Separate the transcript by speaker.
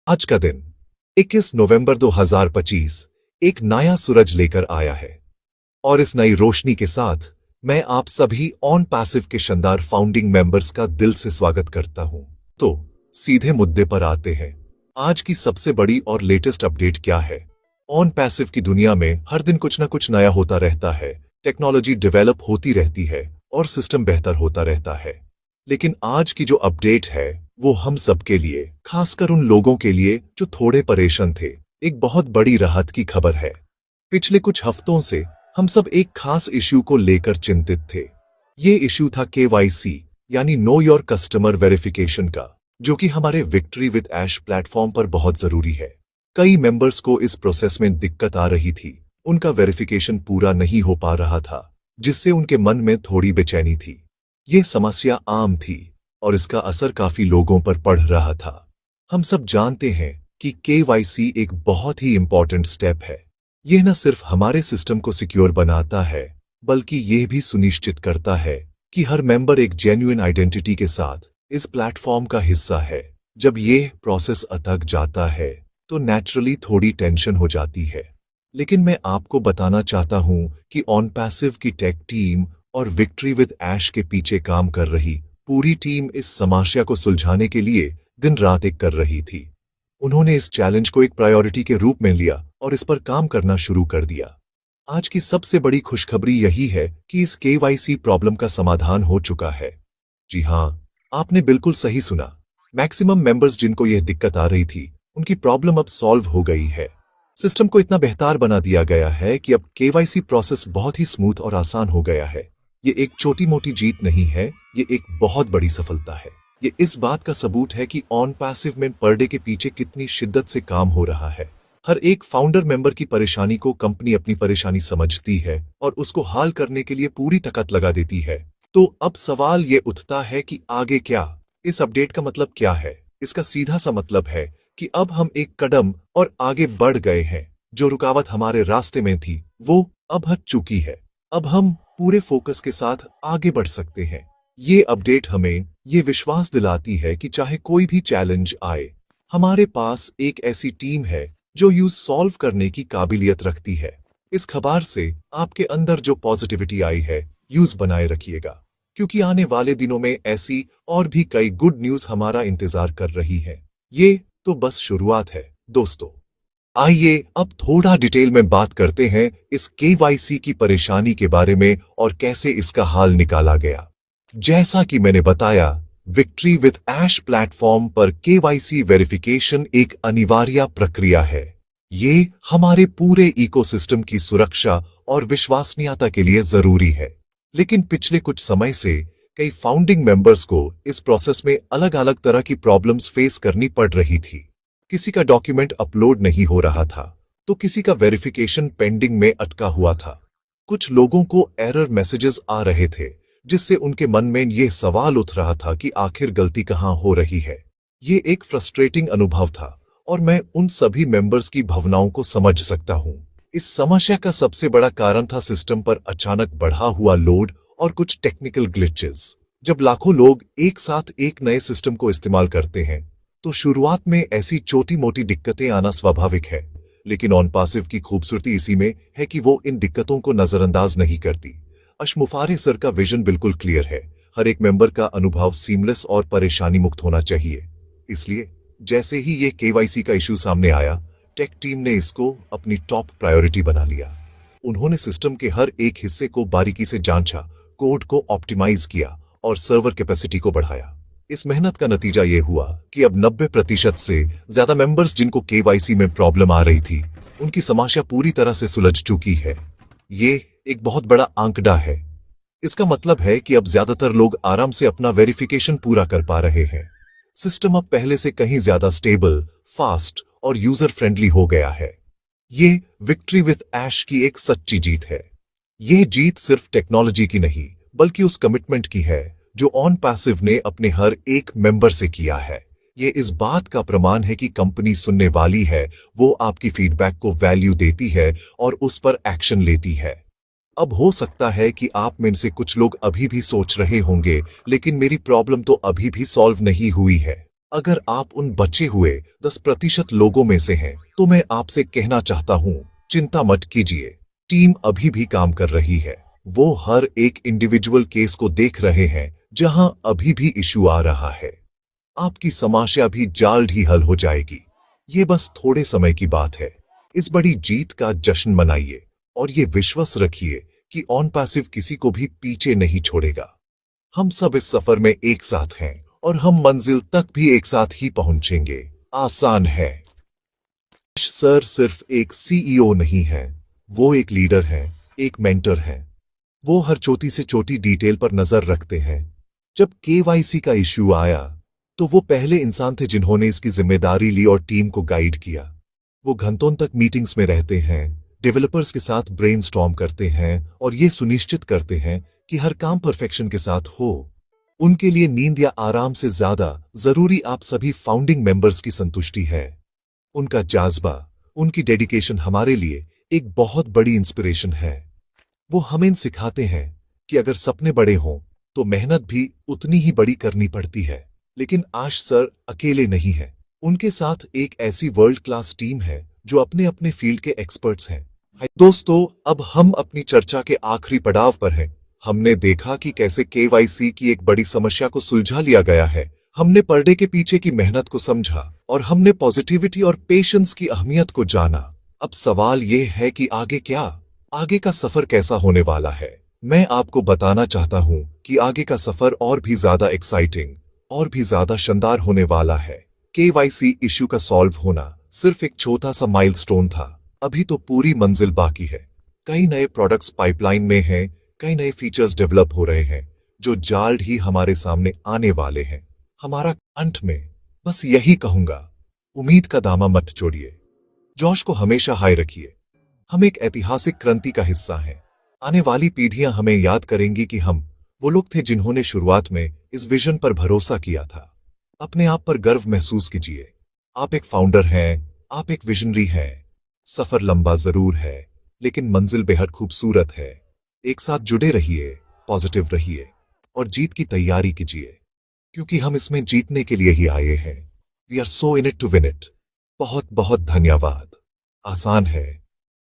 Speaker 1: आज का दिन 21 नवंबर 2025 एक नया सूरज लेकर आया है और इस नई रोशनी के साथ मैं आप सभी ऑन पैसिव के शानदार फाउंडिंग मेंबर्स का दिल से स्वागत करता हूं। तो सीधे मुद्दे पर आते हैं। आज की सबसे बड़ी और लेटेस्ट अपडेट क्या है? ऑन पैसिव की दुनिया में हर दिन कुछ ना कुछ नया होता रहता है, टेक्नोलॉजी डेवलप होती रहती है और सिस्टम बेहतर होता रहता है। लेकिन आज की जो अपडेट है वो हम सबके लिए, खासकर उन लोगों के लिए जो थोड़े परेशान थे, एक बहुत बड़ी राहत की खबर है। पिछले कुछ हफ्तों से हम सब एक खास इश्यू को लेकर चिंतित थे। ये इश्यू था KYC यानी नो योर कस्टमर वेरिफिकेशन का, जो कि हमारे विक्ट्री विद ऐश प्लेटफॉर्म पर बहुत जरूरी है। कई मेंबर्स को इस प्रोसेस में दिक्कत आ रही थी, उनका वेरिफिकेशन पूरा नहीं हो पा रहा था, जिससे उनके मन में थोड़ी बेचैनी थी। ये समस्या आम थी और इसका असर काफी लोगों पर पड़ रहा था। हम सब जानते हैं कि KYC एक बहुत ही इंपॉर्टेंट स्टेप है। यह न सिर्फ हमारे सिस्टम को सिक्योर बनाता है, बल्कि यह भी सुनिश्चित करता है कि हर मेंबर एक जेन्युइन आइडेंटिटी के साथ इस प्लेटफॉर्म का हिस्सा है। जब यह प्रोसेस अटक जाता है तो नेचुरली थोड़ी टेंशन हो जाती है। लेकिन मैं आपको बताना चाहता हूं कि ऑन पैसिव की टेक टीम और विक्ट्री विद ऐश के पीछे काम कर रही पूरी टीम इस समस्या को सुलझाने के लिए दिन रात एक कर रही थी। उन्होंने इस चैलेंज को एक प्रायोरिटी के रूप में लिया और इस पर काम करना शुरू कर दिया। आज की सबसे बड़ी खुशखबरी यही है कि इस KYC प्रॉब्लम का समाधान हो चुका है। जी हां, आपने बिल्कुल सही सुना। मैक्सिमम मेंबर्स जिनको यह दिक्कत आ रही थी, उनकी प्रॉब्लम अब सॉल्व हो गई है। सिस्टम को इतना बेहतर बना दिया गया है कि अब KYC प्रोसेस बहुत ही स्मूथ और आसान हो गया है। ये एक छोटी मोटी जीत नहीं है, ये एक बहुत बड़ी सफलता है। ये इस बात का सबूत है कि ऑन पैसिव में पर डे के पीछे कितनी शिद्दत से काम हो रहा है। हर एक फाउंडर मेंबर की परेशानी को कंपनी अपनी परेशानी समझती है और उसको हल करने के लिए पूरी ताकत लगा देती है। तो अब सवाल ये उठता है कि आगे क्या? इस अपडेट का मतलब क्या है? इसका सीधा सा मतलब है कि अब हम एक कदम और आगे बढ़ गए हैं। जो रुकावट हमारे रास्ते में थी वो अब हट चुकी है। अब हम पूरे फोकस के साथ आगे बढ़ सकते हैं। ये अपडेट हमें ये विश्वास दिलाती है कि चाहे कोई भी चैलेंज आए, हमारे पास एक ऐसी टीम है जो यूज सॉल्व करने की काबिलियत रखती है। इस खबर से आपके अंदर जो पॉजिटिविटी आई है, यूज बनाए रखिएगा, क्योंकि आने वाले दिनों में ऐसी और भी कई गुड न्यूज हमारा इंतजार कर रही है। ये तो बस शुरुआत है दोस्तों। आइए अब थोड़ा डिटेल में बात करते हैं इस KYC की परेशानी के बारे में और कैसे इसका हल निकाला गया। जैसा कि मैंने बताया, विक्ट्री विद ऐश प्लेटफॉर्म पर KYC वेरिफिकेशन एक अनिवार्य प्रक्रिया है। ये हमारे पूरे इकोसिस्टम की सुरक्षा और विश्वसनीयता के लिए जरूरी है। लेकिन पिछले कुछ समय से कई फाउंडिंग मेंबर्स को इस प्रोसेस में अलग अलग तरह की प्रॉब्लम्स फेस करनी पड़ रही थी। किसी का डॉक्यूमेंट अपलोड नहीं हो रहा था, तो किसी का वेरिफिकेशन पेंडिंग में अटका हुआ था। कुछ लोगों को एरर मैसेजेस आ रहे थे, जिससे उनके मन में यह सवाल उठ रहा था कि आखिर गलती कहां हो रही है। ये एक फ्रस्ट्रेटिंग अनुभव था और मैं उन सभी मेंबर्स की भावनाओं को समझ सकता हूं। इस समस्या का सबसे बड़ा कारण था सिस्टम पर अचानक बढ़ा हुआ लोड और कुछ टेक्निकल ग्लिचेस। जब लाखों लोग एक साथ एक नए सिस्टम को इस्तेमाल करते हैं, तो शुरुआत में ऐसी छोटी मोटी दिक्कतें आना स्वाभाविक है। लेकिन ऑन पैसिव की खूबसूरती इसी में है कि वो इन दिक्कतों को नजरअंदाज नहीं करती। अशमुफारे सर का विजन बिल्कुल क्लियर है। हर एक मेंबर का अनुभव सीमलेस और परेशानी मुक्त होना चाहिए। इसलिए जैसे ही ये KYC का इशू सामने आया, टेक टीम ने इसको अपनी टॉप प्रायोरिटी बना लिया। उन्होंने सिस्टम के हर एक हिस्से को बारीकी से जांचा, कोड को ऑप्टिमाइज किया और सर्वर कैपेसिटी को बढ़ाया। इस मेहनत का नतीजा ये हुआ कि अब 90% से ज्यादा मेंबर्स जिनको KYC में प्रॉब्लम आ रही थी, उनकी समस्या पूरी तरह से सुलझ चुकी है। ये एक बहुत बड़ा आंकड़ा है। इसका मतलब है कि अब ज्यादातर लोग आराम से अपना वेरिफिकेशन पूरा कर पा रहे हैं। सिस्टम अब पहले से कहीं ज्यादा स्टेबल, फास्ट और यूजर फ्रेंडली हो गया है। ये विक्ट्री विद ऐश की एक सच्ची जीत है। ये जीत सिर्फ टेक्नोलॉजी की नहीं, बल्कि उस कमिटमेंट की है जो ऑन पैसिव ने अपने हर एक मेंबर से किया है। ये इस बात का प्रमाण है कि कंपनी सुनने वाली है, वो आपकी फीडबैक को वैल्यू देती है और उस पर एक्शन लेती है। अब हो सकता है कि आप में से कुछ लोग अभी भी सोच रहे होंगे, लेकिन मेरी प्रॉब्लम तो अभी भी सॉल्व नहीं हुई है। अगर आप उन बचे हुए 10% लोगों में से हैं, तो मैं आपसे कहना चाहता हूं, चिंता मत कीजिए। टीम अभी भी काम कर रही है। वो हर एक इंडिविजुअल केस को देख रहे हैं जहां अभी भी इशू आ रहा है। आपकी समस्या भी जल्द ही हल हो जाएगी। ये बस थोड़े समय की बात है। इस बड़ी जीत का जश्न मनाइए और ये विश्वास रखिए कि ऑन पैसिव किसी को भी पीछे नहीं छोड़ेगा। हम सब इस सफर में एक साथ हैं और हम मंजिल तक भी एक साथ ही पहुंचेंगे। आसान है। सर सिर्फ एक सीईओ नहीं है, वो एक लीडर है, एक मेंटर है। वो हर छोटी से छोटी डिटेल पर नजर रखते हैं। जब केवाईसी का इश्यू आया, तो वो पहले इंसान थे जिन्होंने इसकी जिम्मेदारी ली और टीम को गाइड किया। वो घंटों तक मीटिंग्स में रहते हैं, डेवलपर्स के साथ ब्रेनस्टॉर्म करते हैं और ये सुनिश्चित करते हैं कि हर काम परफेक्शन के साथ हो। उनके लिए नींद या आराम से ज्यादा जरूरी आप सभी फाउंडिंग मेंबर्स की संतुष्टि है। उनका जाज्बा, उनकी डेडिकेशन हमारे लिए एक बहुत बड़ी इंस्पिरेशन है। वो हमें सिखाते हैं कि अगर सपने बड़े हों तो मेहनत भी उतनी ही बड़ी करनी पड़ती है। लेकिन आश सर अकेले नहीं है। उनके साथ एक ऐसी वर्ल्ड क्लास टीम है जो अपने अपने फील्ड के एक्सपर्ट्स हैं। दोस्तों, अब हम अपनी चर्चा के आखिरी पड़ाव पर हैं। हमने देखा कि कैसे केवाईसी की एक बड़ी समस्या को सुलझा लिया गया है। हमने पर्दे के पीछे की मेहनत को समझा और हमने पॉजिटिविटी और पेशेंस की अहमियत को जाना। अब सवाल यह है कि आगे क्या? आगे का सफर कैसा होने वाला है? मैं आपको बताना चाहता हूं कि आगे का सफर और भी ज्यादा एक्साइटिंग और भी ज्यादा शानदार होने वाला है। केवाईसी इश्यू का सॉल्व होना सिर्फ एक छोटा सा माइलस्टोन था। अभी तो पूरी मंजिल बाकी है। कई नए प्रोडक्ट्स पाइपलाइन में हैं, कई नए फीचर्स डेवलप हो रहे हैं जो जल्द ही हमारे सामने आने वाले हैं। हमारा अंत में बस यही कहूंगा, उम्मीद का दामन मत छोड़िए, जोश को हमेशा हाई रखिए। हम एक ऐतिहासिक क्रांति का हिस्सा हैं। आने वाली पीढ़ियां हमें याद करेंगी कि हम वो लोग थे जिन्होंने शुरुआत में इस विजन पर भरोसा किया था। अपने आप पर गर्व महसूस कीजिए। आप एक फाउंडर हैं, आप एक विजनरी हैं। सफर लंबा जरूर है, लेकिन मंजिल बेहद खूबसूरत है। एक साथ जुड़े रहिए, पॉजिटिव रहिए और जीत की तैयारी कीजिए, क्योंकि हम इसमें जीतने के लिए ही आए हैं। We are so in it to win it. बहुत बहुत धन्यवाद। आसान है,